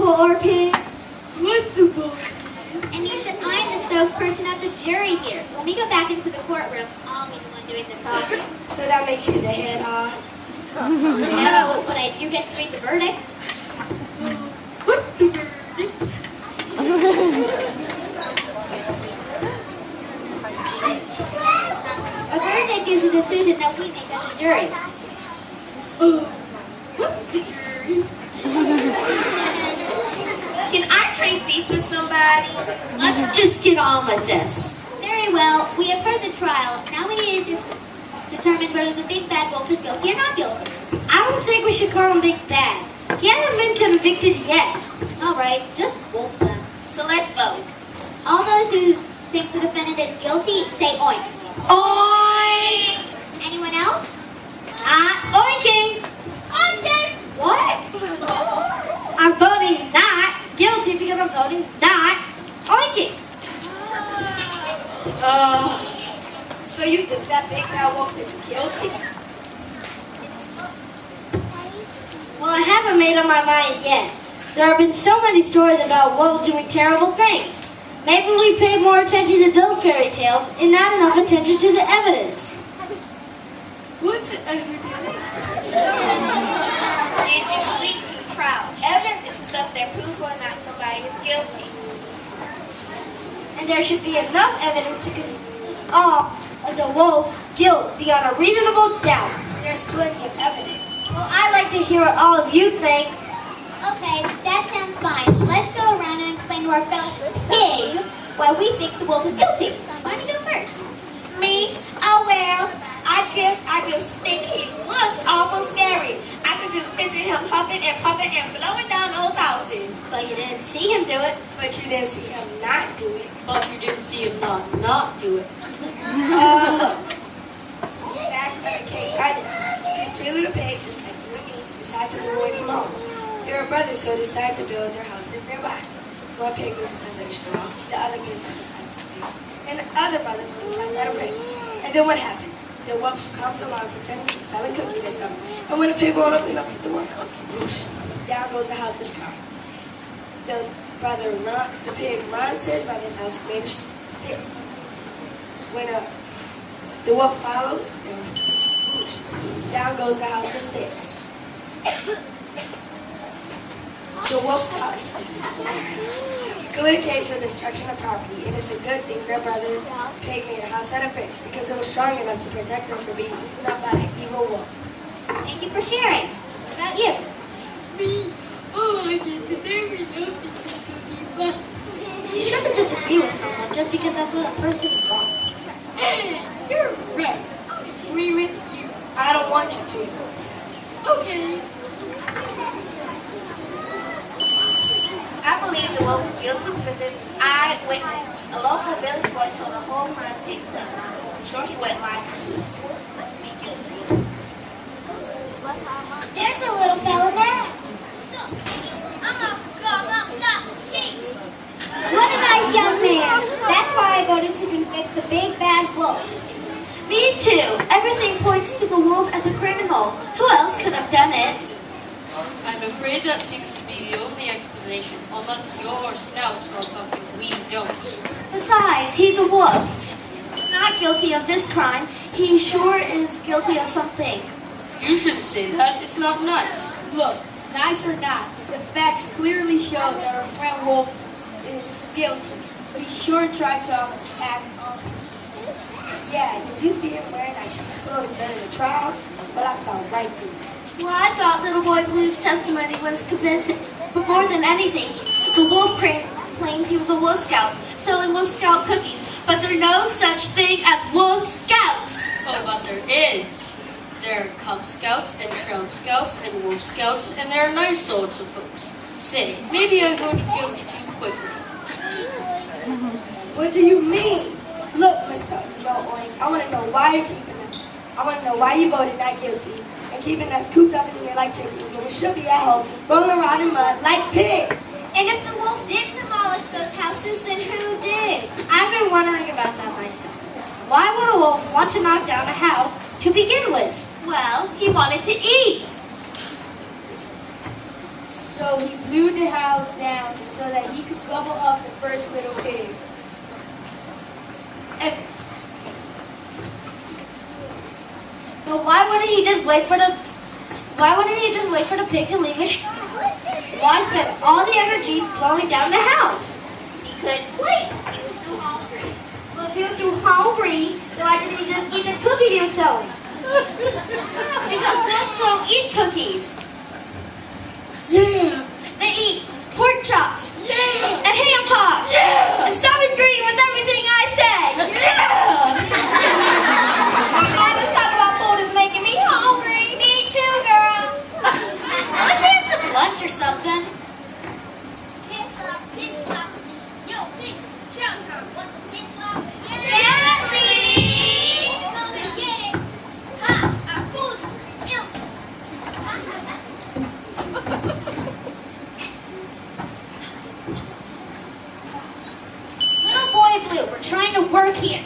poor pig. What's the ball? It means that I'm the spokesperson of the jury here. When we go back into the courtroom, I'll be the one doing the talking. So that makes you the head on. No, but I do get to read the verdict. What's the verdict? A verdict is a decision that we make as a jury. What's the jury? Can I trade seats with somebody? Let's just get on with this. Very well, we have heard the trial. Now we need to determine whether the big bad wolf is guilty or not guilty. I don't think we should call him Big Bad. He hasn't been convicted yet. Alright, just wolf then. So let's vote. All those who think the defendant is guilty, say oink. Oink! Anyone else? Oinking! Oinking! What? I'm voting not guilty because I'm voting not oinking. So you think that big bad wolf is guilty? Well, I haven't made up my mind yet. There have been so many stories about wolves doing terrible things. Maybe we pay more attention to those fairy tales and not enough attention to the evidence. What's the evidence? Did you sleep to the trial? Evidence is the stuff that proves whether or not somebody is guilty. And there should be enough evidence to convict all of the wolf's guilt beyond a reasonable doubt. There's plenty of evidence. Well, I'd like to hear what all of you think. Okay, that sounds fine. Let's go around and explain to our fellow pig why we think the wolf is guilty. Why don't you go first? Me? Oh well, I guess I just think he looks awful scary. I can just picture him puffing and blowing down those houses. But you didn't see him do it. But you didn't see him not do it. But you didn't see him not do it. Back in the case, I did. These three little pigs, just like you and me, decide to move away from home. They were brothers, so they decided to build their houses nearby. One pig goes inside like straw, the other goes inside sleep, and the other brother goes inside out of bricks. And then what happened? The wolf comes along pretending to be selling cookies or something, and when the pig won't open up the door, whoosh, down goes the house of straw. The pig runs to his brother's house, made a stick. When the wolf follows, and whoosh, down goes the house of sticks. The wolf clearly came to destruction of property, and it's a good thing their brother pig made a house out of bricks because it was strong enough to protect them from being eaten up by an evil wolf. Thank you for sharing. What about you? Me? Oh, I think that they're guilty. You shouldn't disagree with someone just because that's what a person wants. Hey, you're right. I agree with you. I don't want you to. Okay. I believe the wolf is guilty because there's an eyewitness. A local village boy saw the whole crime take place. I'm sure he wouldn't like to be guilty. There's a little fella there. What a nice young man. That's why I voted to convict the big bad wolf. Me too. Everything points to the wolf as a criminal. Who else could have done it? I'm afraid that seems to be the only explanation, unless your snout smells something we don't. Besides, he's a wolf. He's not guilty of this crime. He sure is guilty of something. You shouldn't say that. It's not nice. Look, nice or not, the facts clearly show that our friend Wolf is guilty. But he sure tried to act on it. Yeah, did you see him wearing that sheep's clothing during the trial? Well, I saw right through it. Well, I thought Little Boy Blue's testimony was convincing. But more than anything, the wolf claimed he was a Wolf Scout, selling Wolf Scout cookies. But there's no such thing as Wolf Scouts. Oh, but there is. There are Cub Scouts and Trout Scouts and Wolf Scouts, and there are nice sorts of folks. Say, maybe I voted guilty too quickly. What do you mean? Look, Mr. Oink, I want to know why you're keeping us. I want to know why you voted not guilty and keeping us cooped up in here like chickens when we should be at home rolling around in mud like pigs. And if the wolf did demolish those houses, then who did? I've been wondering about that myself. Why would a wolf want to knock down a house to begin with? Well, he wanted to eat. So he glued the house down so that he could gobble up the first little pig. But why wouldn't he just wait for the pig to leave his Why spend all the energy blowing down the house? He couldn't wait. He was too hungry. Well, if he was too hungry, then why didn't he just eat the cookies he was selling? Because wolves don't eat cookies. Yeah! They eat pork chops. Yeah! And ham hocks. Yeah! And stop agreeing with everything I said. Yeah! I just thought about food is making me hungry. Me too, girl. I wish we had some lunch or something. Pig slop, pig slop. Yo, pig, chow time. Want some pig slop? Yeah, please. Come and get it. Ha, our food is ill. Little boy Blue, we're trying to work here.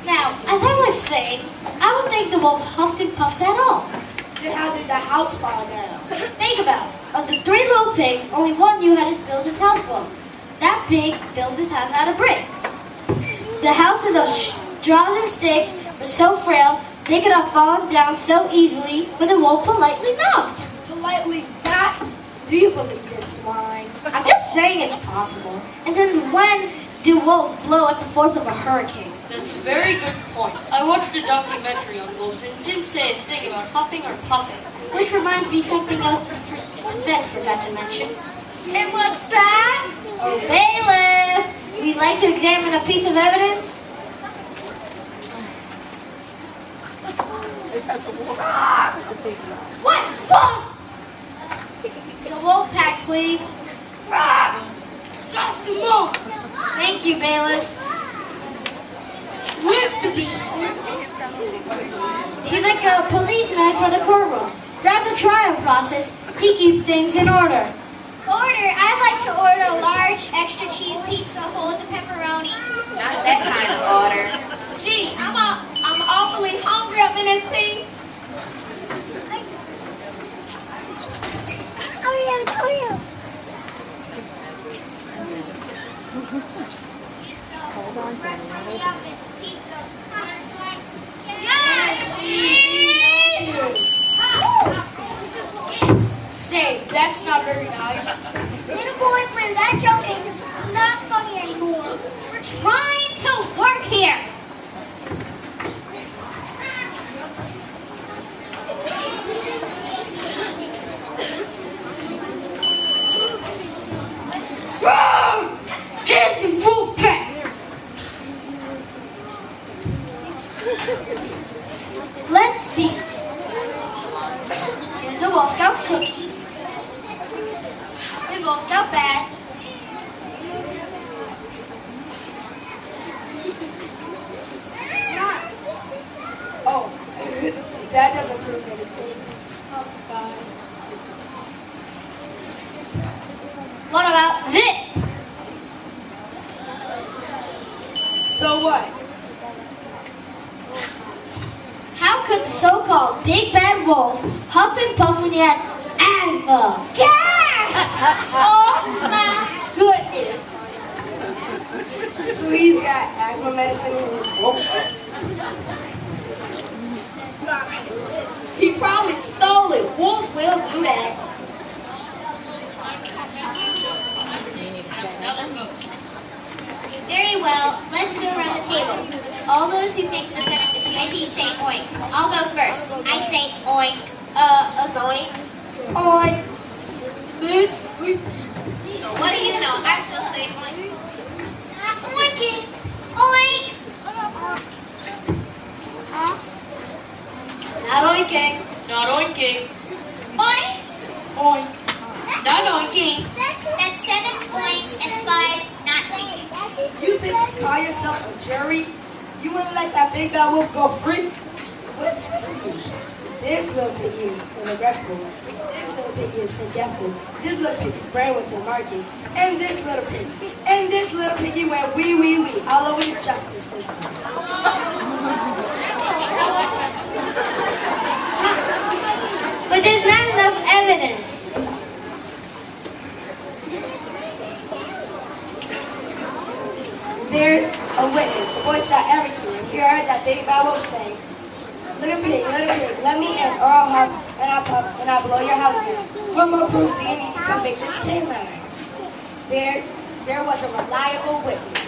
Now, as I was saying, I don't think the wolf huffed and puffed at all. Then how did the house fall down? Think about it. Of the 3 little pigs, only one knew how to build his house well. That pig built his house out of brick. The houses of straws and sticks were so frail, they could have fallen down so easily when the wolf politely knocked. Politely not. Do you believe this, swine? I'm just saying it's possible. And then when do wolves blow at the force of a hurricane? That's a very good point. I watched a documentary on wolves and it didn't say a thing about huffing or puffing. Which reminds me something else Vince forgot to mention. And what's that? Oh, bailiff! We'd like to examine a piece of evidence. What? The wolf pack, please. Just a moment. Thank you, bailiff. He's like a policeman for the courtroom. Throughout the trial process, he keeps things in order. Order. I'd like to order a large extra cheese pizza, hold the pepperoni. Not that kind of order. Gee, I'm awfully hungry up in this piece. Oreo. Hold on, Pizza. Slice. Say, that's not very nice. Little boy Blue, that joke is not funny anymore. We're trying to work here. Here's the wolf pack. Let's see. Here's the Wolf Scout cookie. The Wolf Scout bag. Oh, that doesn't prove anything. Bye. What about this? So what? How could the so-called big bad wolf huff and puff when he has asthma? Oh my goodness. So he's got asthma medicine in his book. He probably stole it. Wolves will do that. Another vote. Very well, let's go around the table. All those who think the defendant is guilty say oink. I'll go first. I say oink. Zoink. Oink. What do you know? I still say oink. Oinking. Oink. Not oinking. Not oinking. Oink. Oink. Not oinking. That's 7 oinks and 5 not oinking. You think you call yourself a jury? You wouldn't let that big bad wolf go free? What's free? This little piggy is regretful. This little piggy is forgetful. This little piggy's brain went to the market. And this little piggy. And this little piggy went wee. All over the justice system. But there's not enough evidence. Here's a witness. The boy saw everything. He heard that big bad wolf say, little pig, let me in, or I'll huff and I'll puff and I'll blow your house down. What more proof do you need to convict this canine? There was a reliable witness.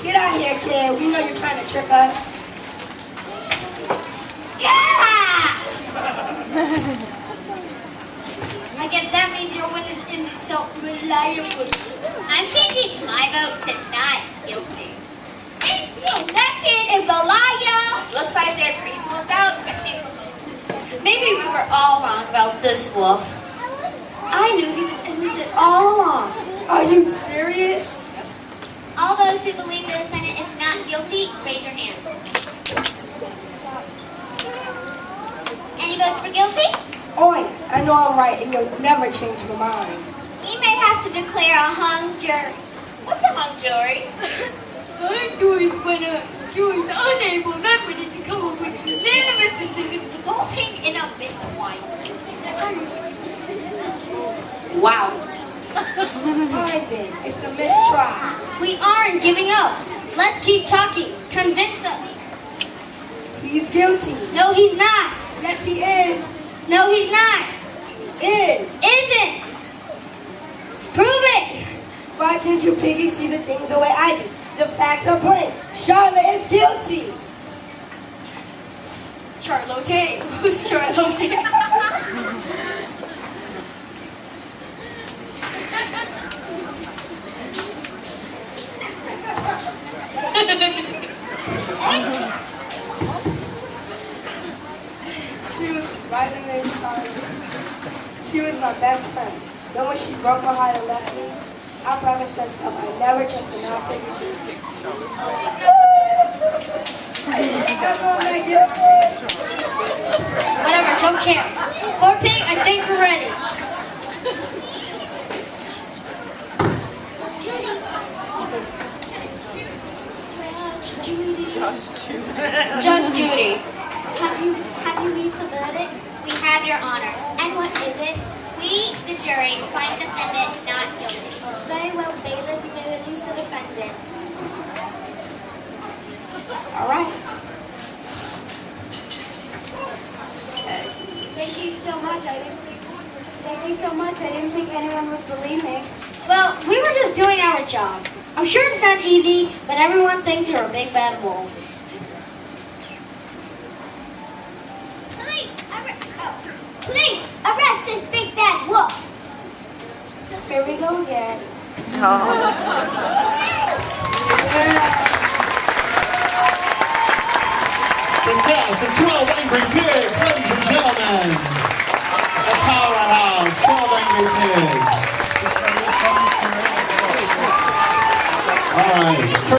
Get out of here, kid. We know you're trying to trick us. I guess that means your witness isn't so reliable. I'm changing my vote to not guilty. Me too. That kid is a liar. Looks like there's reasonable doubt. I changed my vote too. Maybe we were all wrong about this wolf. I knew he was innocent all along. Are you serious? All those who believe the defendant is not guilty, raise your hand. Any votes for guilty? Oi, I know I'm right and you'll never change my mind. We may have to declare a hung jury. What's a hung jury? Hung juries when a jury is unable, not willing to come up with unanimous decision resulting in a mistrial. Wow. Fine then, it's a mistrial. We aren't giving up. Let's keep talking. Convince us. He's guilty. No, he's not. Yes, he is. No, he's not. Is. Isn't. Prove it. Why can't you piggy see the things the way I do? The facts are plain. Charlotte is guilty. Charlotte. Who's Charlotte? She was right in the time. She was my best friend. Then when she broke my heart and left me, I promised myself I'd never trust a non-piggy again. I'm gonna make it. Whatever, don't care. For pig, I think we're ready. Judge Judy. Have you reached the verdict? We have, Your Honor. And what is it? We, the jury, find the defendant not guilty. Very well, bailiff, you may release the defendant. All right. Thank you so much. I didn't think anyone would believe me. Well, we were just doing our job. I'm sure it's not easy, but everyone thinks you're a big bad wolf. Police, arrest this big bad wolf. Here we go again. The class of 12 angry